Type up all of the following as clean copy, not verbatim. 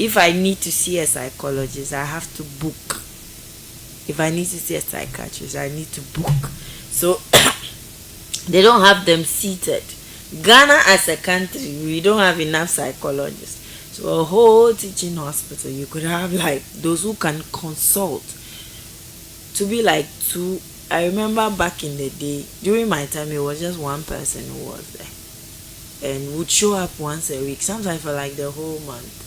if I need to see a psychologist, I have to book. If I need to see a psychiatrist, I need to book. So they don't have them seated. Ghana as a country, we don't have enough psychologists. So a whole teaching hospital, you could have like those who can consult to be like two. I remember back in the day, during my time, it was just one person who was there and would show up once a week, sometimes for like the whole month.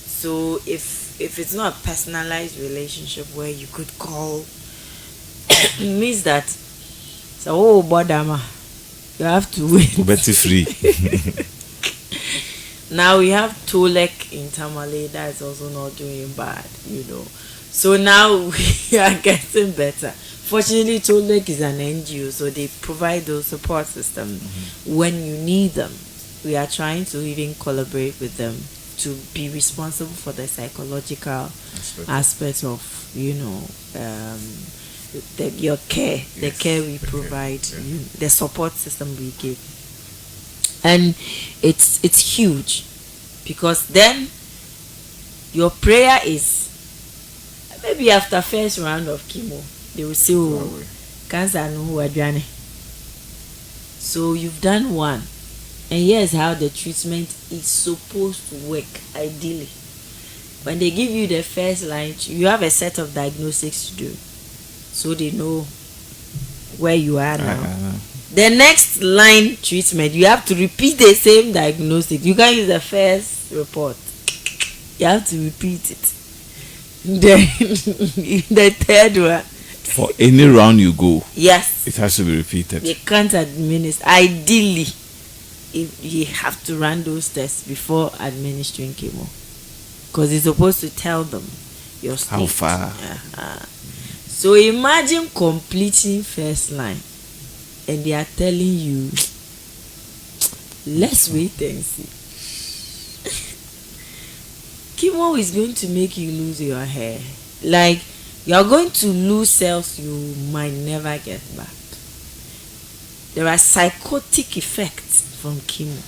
So if it's not a personalized relationship where you could call, it means that so oh bodama, you have to wait. Better free. Now we have Tolek in Tamale that is also not doing bad, you know. So now we are getting better. Fortunately, Tolek is an NGO, so they provide those support systems when you need them. We are trying to even collaborate with them to be responsible for the psychological aspect of, you know, your care, the care we provide, the support system we give. And it's huge, because then your prayer is maybe after first round of chemo they will say, oh, cancer no adwane. So you've done one, and here's how the treatment is supposed to work ideally. When they give you the first line, you have a set of diagnostics to do, so they know where you are now. The next line treatment, you have to repeat the same diagnostic. You can't use the first report. You have to repeat it. Then the third one. For any round you go, yes, it has to be repeated. You can't administer. Ideally, if you have to run those tests before administering chemo, because it's supposed to tell them your state. How far? So imagine completing first line, and they are telling you, let's wait and see. Chemo is going to make you lose your hair. Like, you are going to lose cells you might never get back. There are psychotic effects from chemo.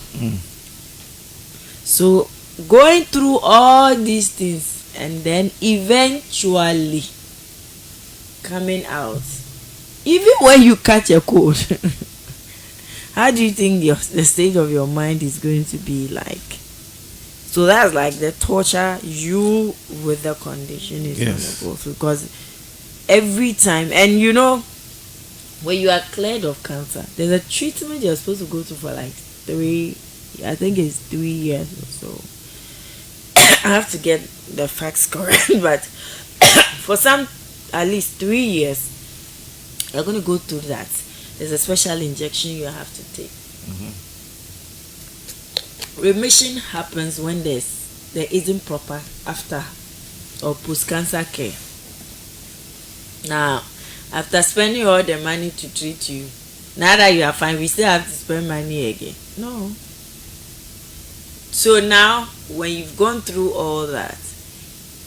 So going through all these things and then eventually coming out, even when you catch a cold, how do you think the state of your mind is going to be like? So that's like the torture you with the condition is going to go through, because every time, and you know, when you are cleared of cancer, there's a treatment you're supposed to go to for like 3 years or so. I have to get the facts correct, but for some, at least 3 years, you're going to go through that. There's a special injection you have to take. Remission happens when there isn't proper after or post-cancer care. Now, after spending all the money to treat you, now that you are fine, we still have to spend money again. No. So now, when you've gone through all that,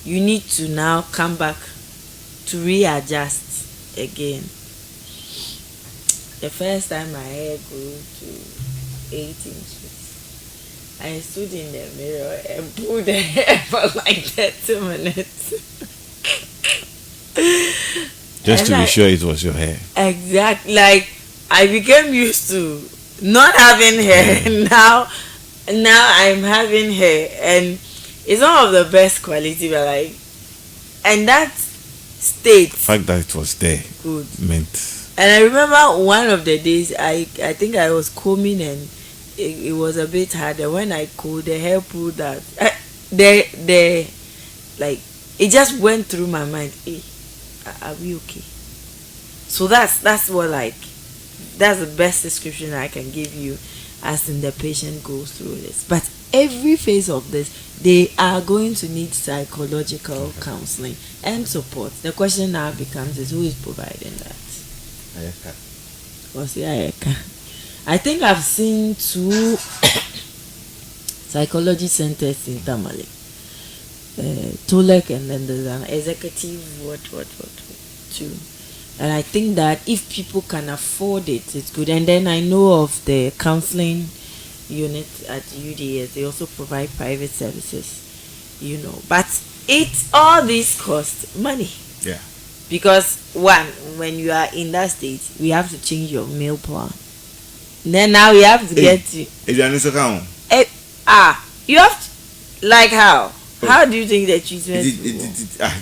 you need to now come back to readjust again. The first time my hair grew to 8 inches, I stood in the mirror and pulled the hair for like 30 minutes. Just to be sure it was your hair. Exactly. Like, I became used to not having hair. Now I'm having hair, and it's one of the best quality, but like, and that state. The fact that it was there good meant. And I remember one of the days I think I was combing, and it was a bit harder. When I combed, the hair pulled out. The like, it just went through my mind. Hey, are we okay? So that's what, like, that's the best description I can give you, as in the patient goes through this. But every phase of this, they are going to need psychological counseling and support. The question now becomes is, who is providing that? I think I've seen 2 psychology centers in Tamale. Tolek, and then there's an executive too. And I think that if people can afford it, it's good. And then I know of the counseling unit at UDS. They also provide private services. But all this cost money. Yeah. Because when you are in that state, we have to change your meal plan. Then now we have to get to. You understand? You have to, like how? How do you think the treatment?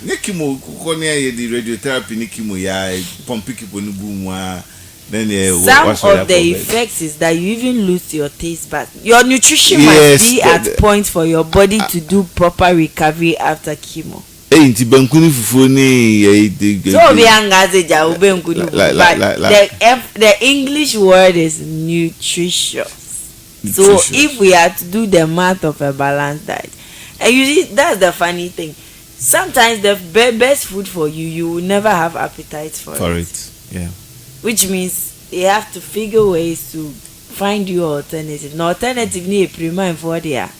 Nikimo, the radiotherapy, Nikimo, ya pump people no boom. Then some of the effects is that you even lose your taste, but your nutrition must be at point for your body to do proper recovery after chemo. So the English word is nutritious. So if we are to do the math of a balanced diet, and usually that's the funny thing. Sometimes the best food for you will never have appetite for it. Yeah. Which means they have to figure ways to find you alternative. No alternative need a prima for there.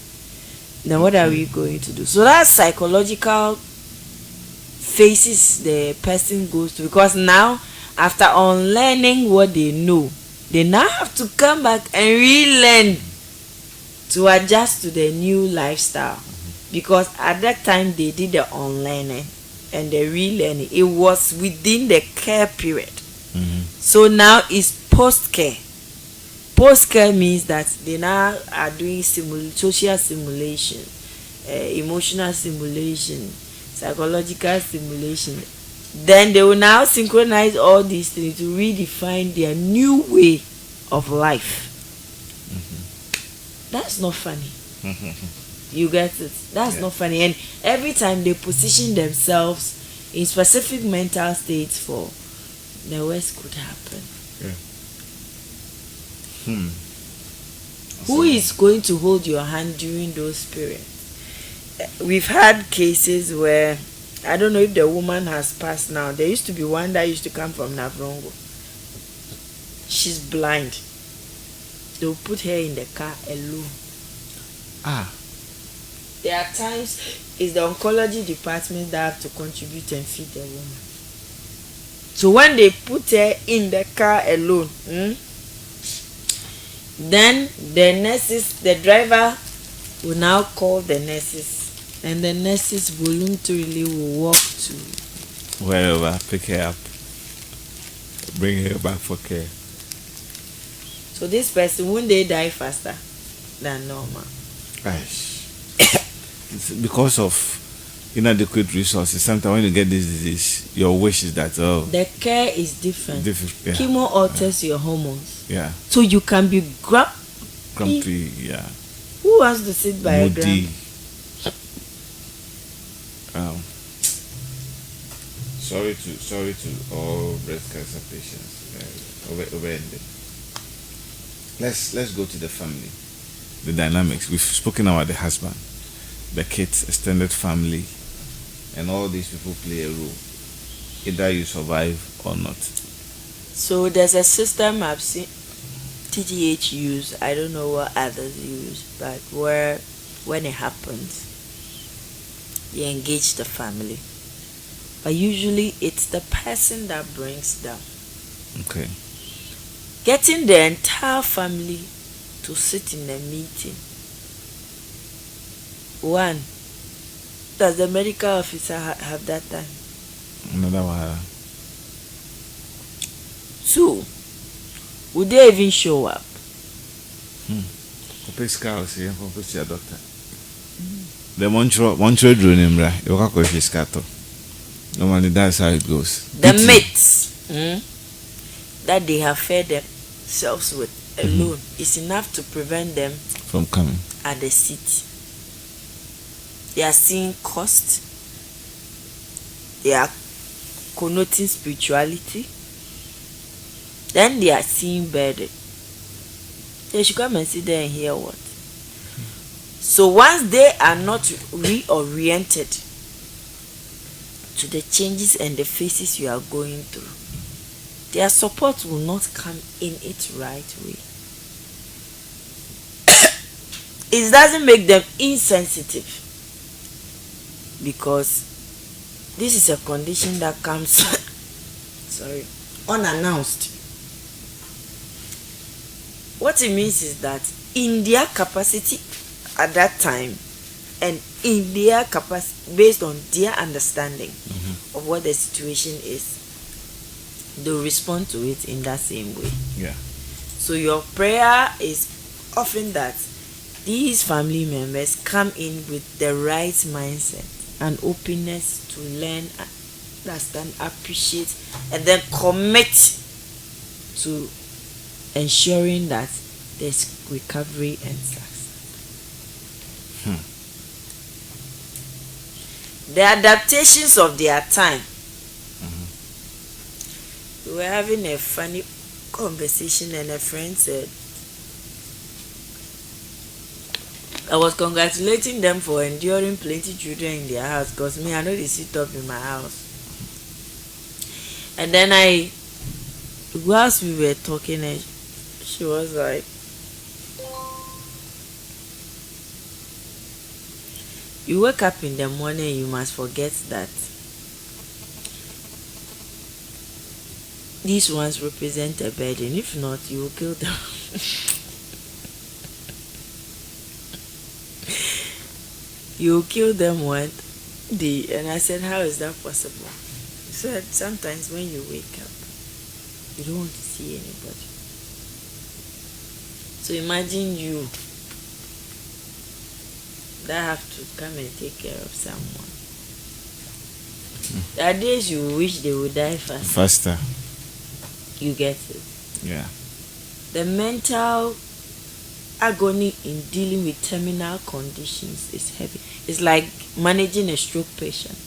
Then what are we going to do? So that's psychological phases the person goes to, because now after unlearning what they know, they now have to come back and relearn to adjust to the new lifestyle. Because at that time they did the unlearning and the relearning. It was within the care period. So now it's post-care. Post-care means that they now are doing social simulation, emotional simulation, psychological simulation. Then they will now synchronize all these things to redefine their new way of life. That's not funny. You get it? That's not funny. And every time they position themselves in specific mental states for the worst could happen. Who is going to hold your hand during those periods? We've had cases where, I don't know if the woman has passed now. There used to be one that used to come from Navrongo. She's blind. They'll put her in the car alone. There are times it's the oncology department that have to contribute and feed the woman. So when they put her in the car alone, then the nurses, the driver will now call the nurses, and the nurses voluntarily will walk to wherever, pick her up, bring her back for care. So this person, won't they die faster than normal? It's because of inadequate resources. Sometimes when you get this disease, your wish is that the care is different. Chemo alters your hormones. Yeah. So you can be grumpy. Yeah. Who wants to sit by a grumpy? Sorry to all breast cancer patients. Let's go to the family. The dynamics. We've spoken about the husband, the kids, extended family, and all these people play a role. Either you survive or not. So there's a system I've seen TGH use. I don't know what others use, but where when it happens, you engage the family. But usually it's the person that brings down. Okay. Getting the entire family to sit in a meeting. One, does the medical officer have that time? Another one. Two, would they even show up? Your doctor. The Montreal drone, normally that's how it goes. The mates that they have fed themselves with alone is enough to prevent them from coming at the seat. They are seeing cost. They are connoting spirituality. Then they are seeing burden. They should come and sit there and hear what. So once they are not reoriented to the changes and the phases you are going through, their support will not come in its right way. It doesn't make them insensitive, because this is a condition that comes unannounced. What it means is that in their capacity at that time, and in their capacity, based on their understanding of what the situation is, they'll respond to it in that same way. Yeah. So your prayer is often that these family members come in with the right mindset and openness to learn, understand, appreciate, and then commit to ensuring that there's recovery and success. The adaptations of their time. We were having a funny conversation and a friend said, I was congratulating them for enduring plenty children in their house, because me, I know they sit up in my house. And then whilst we were talking, she was like, you wake up in the morning, you must forget that these ones represent a burden. If not, you will kill them. You will kill them one day. And I said, how is that possible? He said, sometimes when you wake up, you don't want to see anybody. So imagine you that have to come and take care of someone. There are days you wish they would die faster. You get it? Yeah. The mental agony in dealing with terminal conditions is heavy. It's like managing a stroke patient.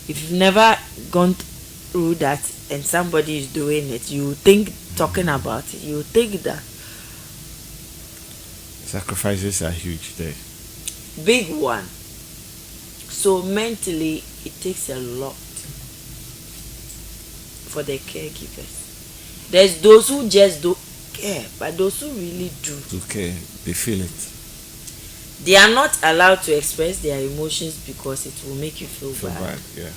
If you've never gone through that and somebody is doing it, you think, talking about it, you think that Sacrifices are huge there. big one. So mentally, it takes a lot for the caregivers. There's those who just don't care, but those who really do. Okay, they feel it. They are not allowed to express their emotions because it will make you feel Feel bad. bad, yeah.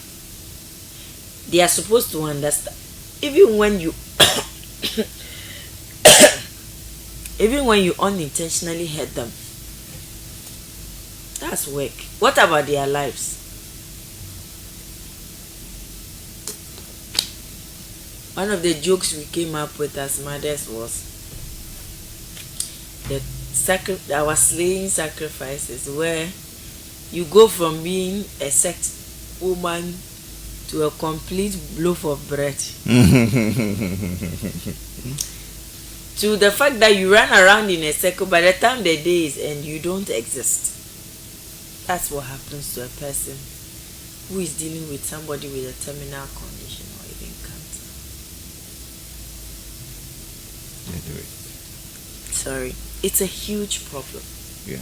They are supposed to understand. Even when you even when you unintentionally hurt them, that's work. What about their lives? One of the jokes we came up with as mothers was our slaying sacrifices, where you go from being a sex woman to a complete loaf of bread. To the fact that you run around in a circle, by the time the day is end, you don't exist. That's what happens to a person who is dealing with somebody with a terminal condition or even cancer. Yeah, do it. Sorry. It's a huge problem. Yeah.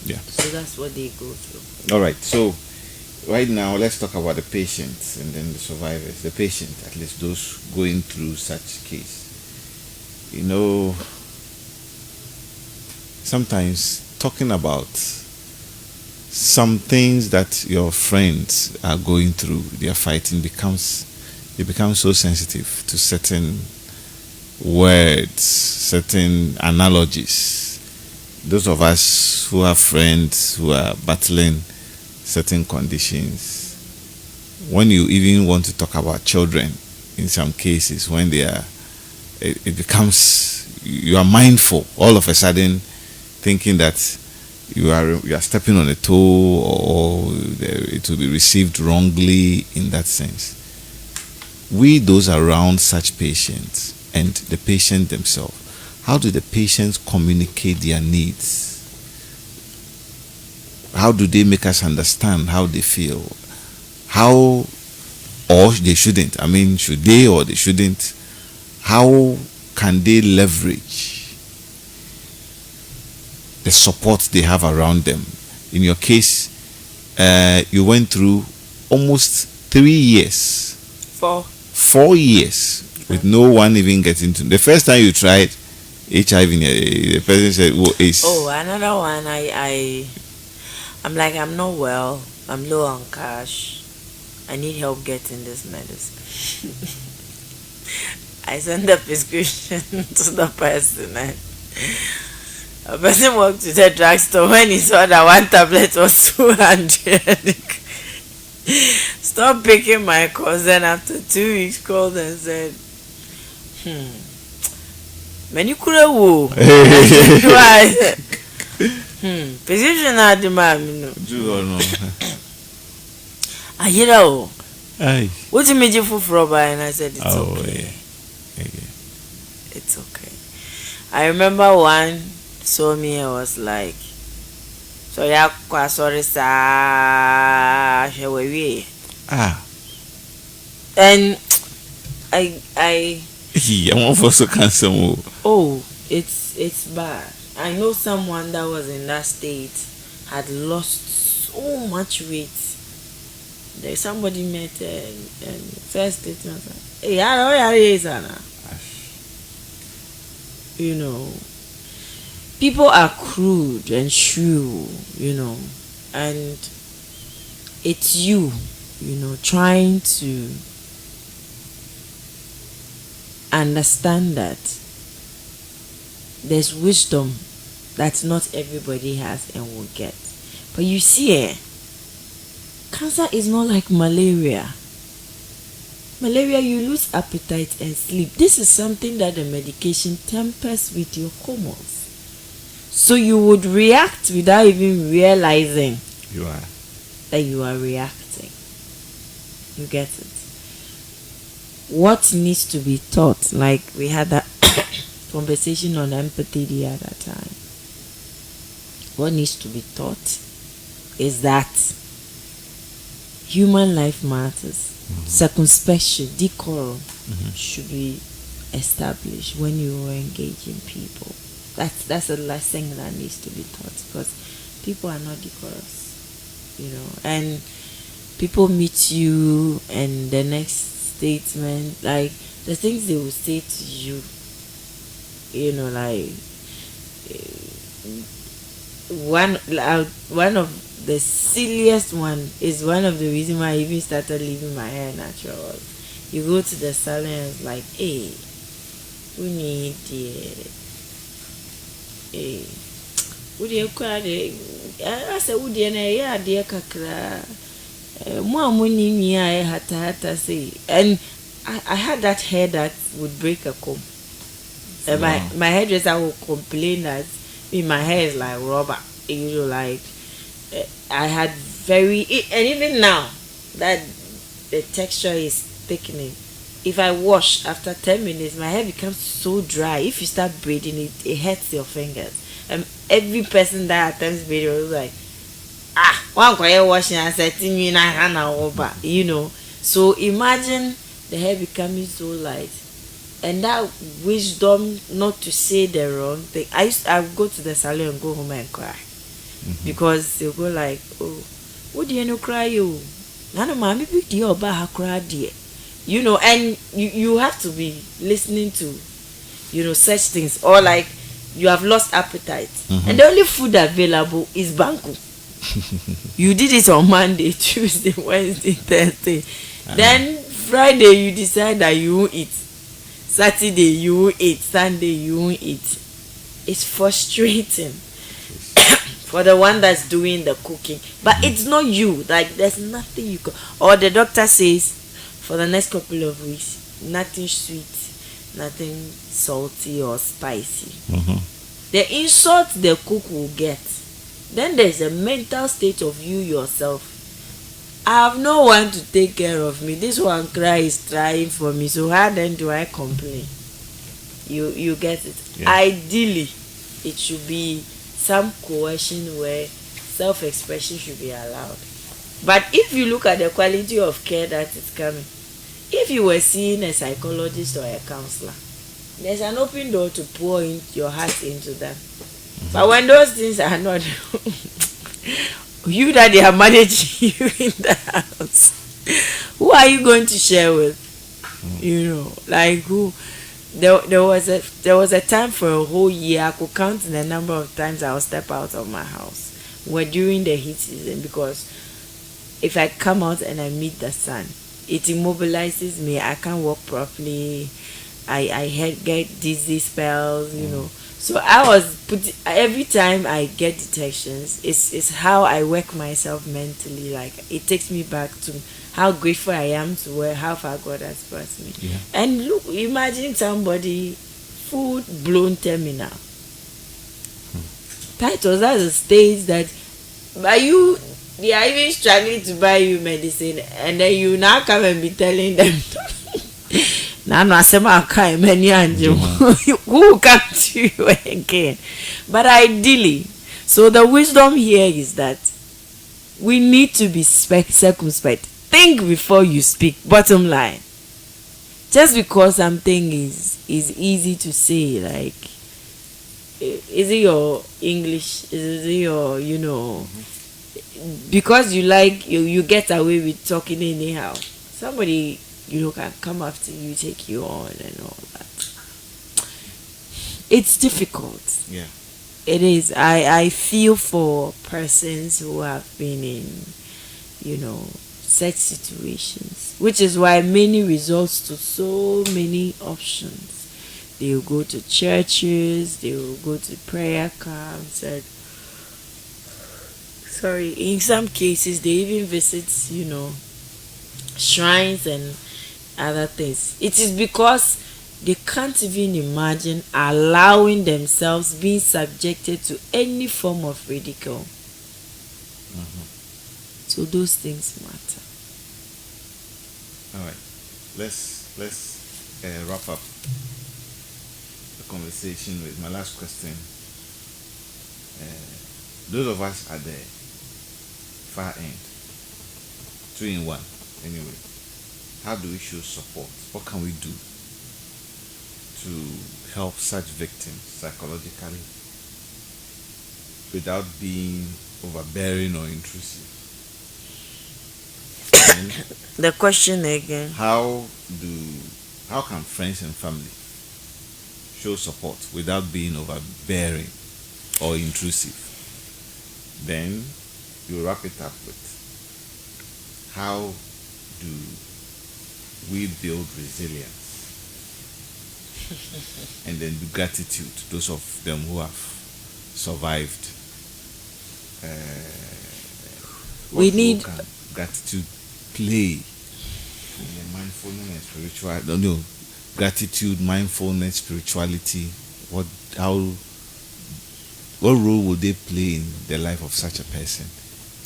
Yeah. So that's what they go through. All right. So right now, let's talk about the patients and then the survivors. The patient, at least those going through such case. You know, sometimes talking about some things that your friends are going through, they are fighting, they become so sensitive to certain words, certain analogies. Those of us who have friends who are battling certain conditions, when you even want to talk about children, in some cases, when they are, it becomes, you are mindful all of a sudden, thinking that you are stepping on a toe, or it will be received wrongly in that sense. We, those around such patients and the patient themselves, how do the patients communicate their needs? How do they make us understand how they feel? How, or they shouldn't, I mean, should they or they shouldn't? How can they leverage the support they have around them? In your case, you went through almost 3 years. 4 years with no one even getting to. The first time you tried HIV, the person said, "Oh, ace." Oh, another one. I'm like, I'm not well. I'm low on cash. I need help getting this medicine. I sent the prescription to the person. A person walked to the drugstore when he saw that one tablet was 200. Stop picking my cousin. After 2 weeks, called and said, many could have woo. Position at the man. I hear that. What's the major for Robert? And I said, it's okay. It's okay. I remember one saw me and was like, so yeah, quite sorry, sir. And I want for so cancer. Oh, it's bad. I know someone that was in that state had lost so much weight. There's somebody met and first statement, hey, I know where is Anna. You know, people are crude and true, you know, and it's you know, trying to understand that there's wisdom that not everybody has and will get. But you see, cancer is not like malaria. Malaria, you lose appetite and sleep. This is something that the medication tempers with your hormones. So you would react without even realizing that you are reacting. You get it? What needs to be taught, like we had that conversation on empathy the other time. What needs to be taught is that human life matters. Circumspection, decorum should be established when you are engaging people. That's a lesson that needs to be taught, because people are not decorous, you know. And people meet you, and the next statement, like the things they will say to you, you know, like one of the silliest one is one of the reasons why I even started leaving my hair natural. You go to the salon and it's like, hey, we need would you cry? I said, would you know, dear Kakra? Money, I had to say, and I had that hair that would break a comb. And my hairdresser would complain that my hair is like rubber, you know, like. I had and even now that the texture is thickening, if I wash after 10 minutes, my hair becomes so dry. If you start braiding it, it hurts your fingers. And every person that attempts braiding was like, one quiet washing and setting me in a hand over, you know. So imagine the hair becoming so light, and that wisdom not to say the wrong thing. I would go to the salon and go home and cry. Because they'll go like, oh, what do you know cry you? Nana mommy big deal about her cry dear. You know, and you have to be listening to, you know, such things. Or like you have lost appetite. And the only food available is banku. You did it on Monday, Tuesday, Wednesday, Thursday. Then Friday you decide that you won't eat. Saturday you won't eat. Sunday you won't eat. It's frustrating. For the one that's doing the cooking, but it's not you. Like there's nothing you can. Or the doctor says, for the next couple of weeks, nothing sweet, nothing salty or spicy. The insult the cook will get. Then there's a mental state of you yourself. I have no one to take care of me. This one cry is trying for me. So how then do I complain? You get it. Yeah. Ideally, it should be some coercion where self-expression should be allowed. But if you look at the quality of care that is coming, if you were seeing a psychologist or a counselor, there's an open door to pour in your heart into them. But when those things are not, you that they are managing you in the house, who are you going to share with? You know, like who? There was a time for a whole year I could count the number of times I would step out of my house. We're during the heat season, because if I come out and I meet the sun, it immobilizes me. I can't walk properly. I get dizzy spells, you know. So I was put every time I get detections, it's how I work myself mentally. Like it takes me back to how grateful I am to where how far God has brought me. Yeah. And look, imagine somebody full blown terminal. Titles, that's a stage that by you they are even struggling to buy you medicine, and then you now come and be telling them now no asema kai many angel who will come to you again. But ideally, so the wisdom here is that we need to be circumspect. Think before you speak. Bottom line, just because something is easy to say, like is it your English, is it your because you like you get away with talking anyhow, somebody can come after you, take you on and all that. It's difficult. Yeah. It is. I feel for persons who have been in such situations, which is why many resorts to so many options. They will go to churches, they will go to prayer camps, and in some cases they even visit shrines and other things. It is because they can't even imagine allowing themselves being subjected to any form of ridicule. So those things matter. All right, let's wrap up the conversation with my last question. Those of us at the far end, 2-in-1 anyway, how do we show support? What can we do to help such victims psychologically without being overbearing or intrusive? The question again. How can friends and family show support without being overbearing or intrusive? Then you wrap it up with how do we build resilience? And then the gratitude, those of them who have survived. We need gratitude play in mindfulness and spiritual. No, gratitude, mindfulness, spirituality. What role would they play in the life of such a person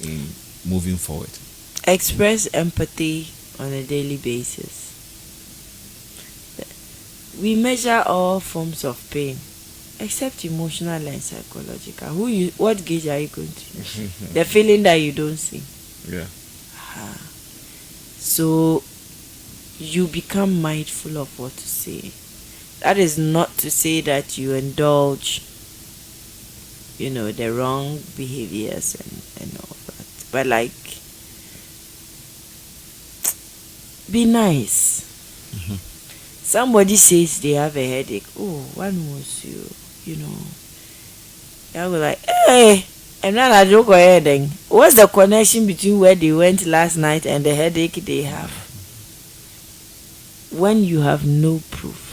in moving forward? Express empathy on a daily basis. We measure all forms of pain except emotional and psychological. What gauge are you going to use? The feeling that you don't see. Yeah. So you become mindful of what to say. That is not to say that you indulge the wrong behaviors and all that, but like be nice. Somebody says they have a headache. Oh, one was I was like, hey, I'm not a joke or anything. What's the connection between where they went last night and the headache they have? When you have no proof,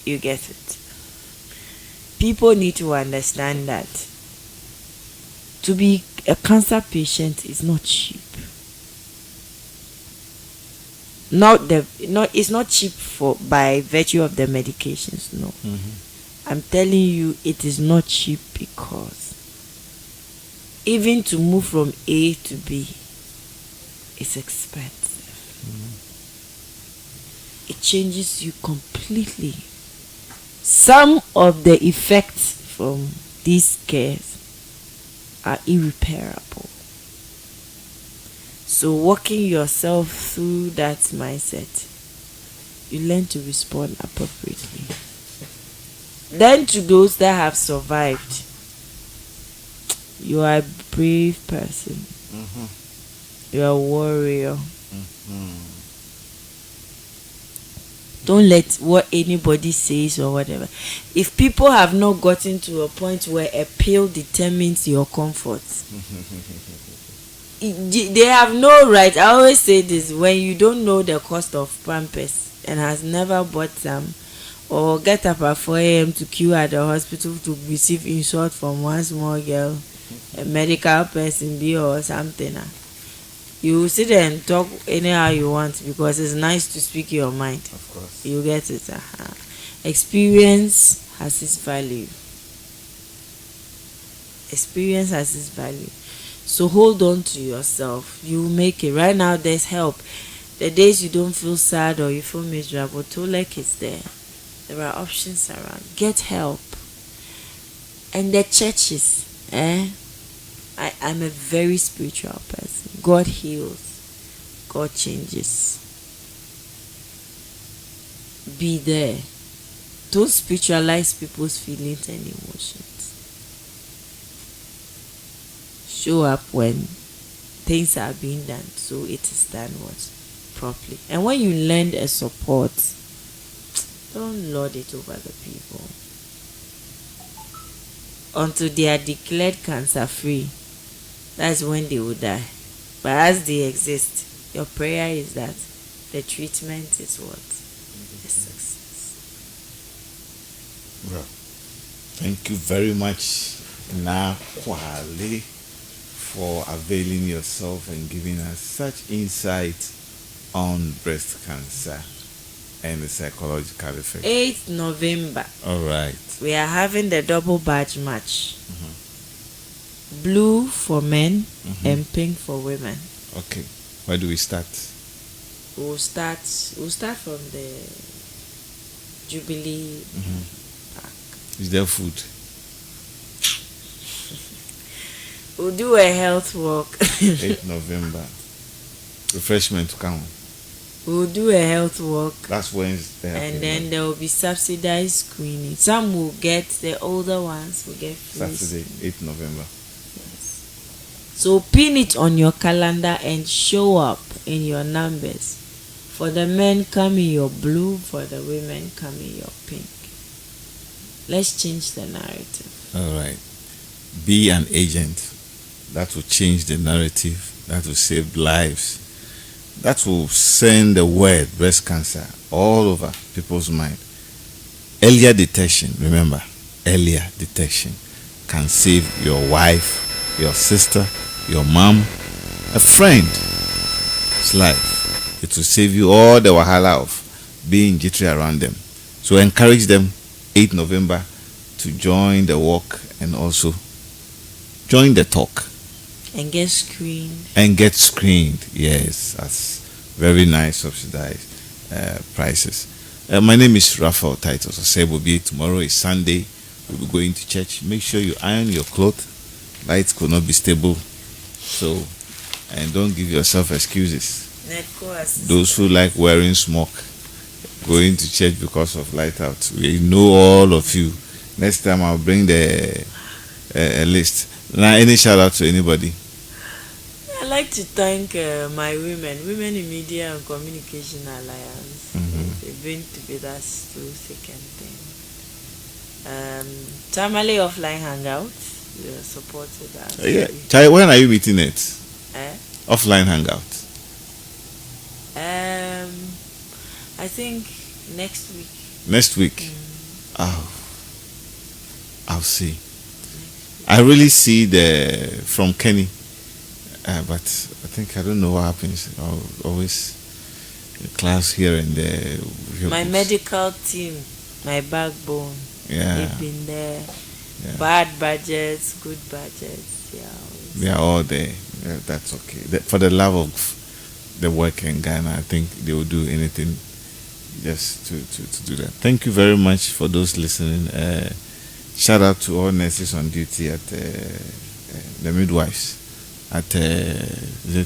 you get it. People need to understand that to be a cancer patient is not cheap. It's not cheap by virtue of the medications. No. I'm telling you, it is not cheap because even to move from A to B is expensive. It changes you completely. Some of the effects from these cares are irreparable. So walking yourself through that mindset, you learn to respond appropriately. Then to those that have survived, you are a brave person. You are a warrior. Don't let what anybody says or whatever. If people have not gotten to a point where a pill determines your comfort, they have no right. I always say this: when you don't know the cost of Pampers and has never bought some, or get up at 4 a.m. to queue at the hospital to receive insult from one small girl, a medical person be or something. You sit there and talk anyhow you want because it's nice to speak your mind. Of course. You get it. Experience has its value. Experience has its value. So hold on to yourself. You will make it. Right now there's help. The days you don't feel sad or you feel miserable, Tolek is there. There are options around. Get help. And the churches, I'm a very spiritual person. God heals. God changes. Be there. Don't spiritualize people's feelings and emotions. Show up when things are being done, so it is done properly. And when you lend a support, don't lord it over the people until they are declared cancer free. That's when they will die. But as they exist, your prayer is that the treatment is what? A success. Well, thank you very much, Na Kwale, for availing yourself and giving us such insight on breast cancer and the psychological effect. 8th November. All right. We are having the double badge match. Blue for men and pink for women. Okay. Where do we start? We'll start from the Jubilee Park. Is there food? We'll do a health walk. 8th November. Refreshment to come. We'll do a health walk. That's Wednesday. And then there will be subsidized screening. Some will get, the older ones will get free. Saturday, 8th November. Yes. So pin it on your calendar and show up in your numbers. For the men, come in your blue. For the women, come in your pink. Let's change the narrative. All right. Be an agent. That will change the narrative. That will save lives. That will send the word breast cancer all over people's mind. Earlier detection, remember, earlier detection can save your wife, your sister, your mom, a friend's life. It will save you all the wahala of being jittery around them. So encourage them 8th November to join the walk and also join the talk. And get screened. And get screened, yes, that's very nice subsidized prices. My name is Raphael Titus Osebobi. Tomorrow is Sunday. We'll be going to church. Make sure you iron your clothes. Lights could not be stable. So, and don't give yourself excuses. Those who like wearing smoke, going to church because of light out. We know all of you. Next time I'll bring the list. Now, any shout out to anybody? I'd like to thank my women in Media and Communication Alliance. They've been to be with us through thick and thin. Tamale Offline Hangout, they supported us. Yeah. Chai, when are you meeting it? Offline Hangout. I think next week. Next week? Oh, I'll see. I really see from Kenny, but I think I don't know what happens. Always class here and there. My medical team, my backbone. Yeah, they've been there. Yeah. Bad budgets, good budgets. Yeah, they are all there. Yeah, that's okay. For the love of the work in Ghana, I think they will do anything just to do that. Thank you very much for those listening. Shout out to all nurses on duty at the midwives at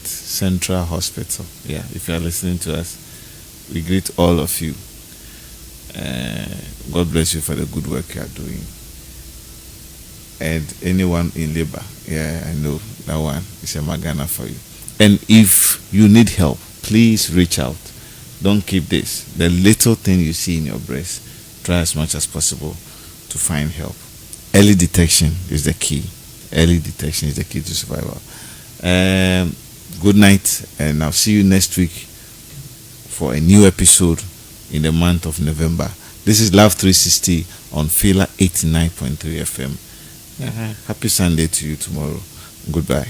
Central Hospital. Yeah, if you are listening to us, we greet all of you. God bless you for the good work you are doing. And anyone in labor, yeah, I know that one is a magana for you. And if you need help, please reach out. Don't keep this. The little thing you see in your breast, try as much as possible to find help. Early detection is the key. Early detection is the key to survival. Good night, and I'll see you next week for a new episode in the month of November. This is Love 360 on Fela 89.3 FM. Happy Sunday to you tomorrow. Goodbye.